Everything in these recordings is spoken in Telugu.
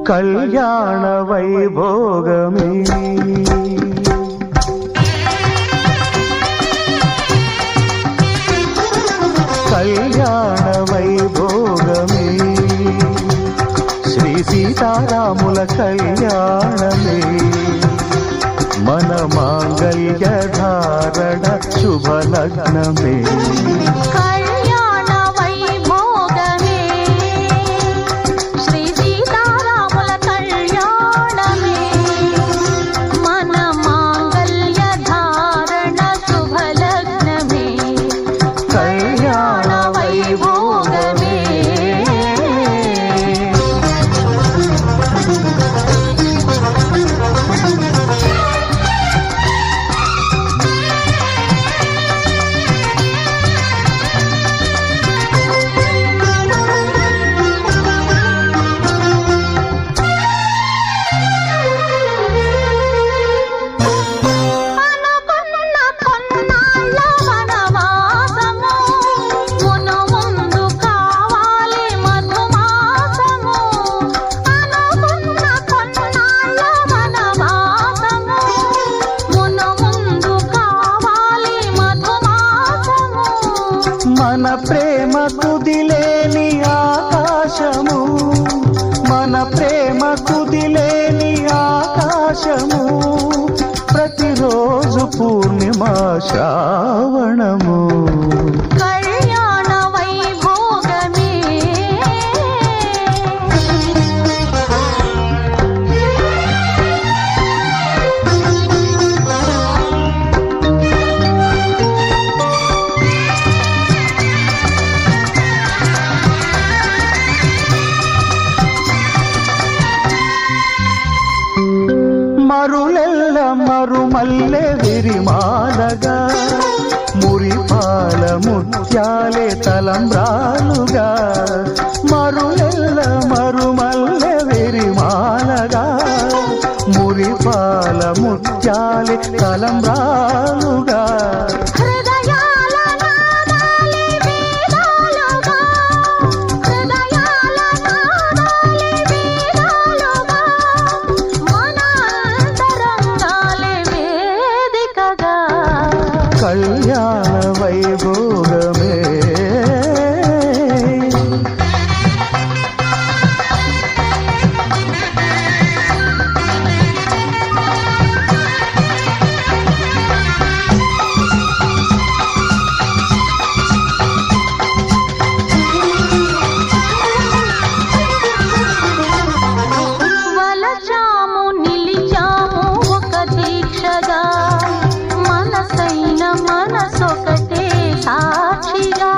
కళ్యాణ వైభోగమే కళ్యాణ వైభోగమే శ్రీ సీతారాముల కళ్యాణమే మన మాంగళ్య ధారణ శుభలగ్నమే మన ప్రేమ కుదిలేని ఆకాశము మన ప్రేమ కుదిలేని ఆకాశము ప్రతిరోజు పూర్ణిమ శ్రావణము కళ్యాణ వైభోగమే మరులెల్ల మరుమల్లె విరిమాలగా మురిపాల ముత్యాలే తలంబ్రాలుగా మరులెల్ల మరుమల్లె విరిమాలగా మురిపాల ముత్యాలే తలంబ్రాలుగా కళ్యాణ వైభోగమే వలచాము నిలిచాము ఒక దీక్షగా మనసొకటే సాక్షిగా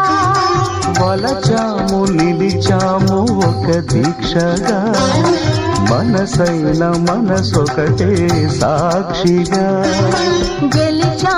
వలచాము నిలిచాము ఒక దీక్షగా మనసైన మనసొకటే సాక్షిగా గెలిచా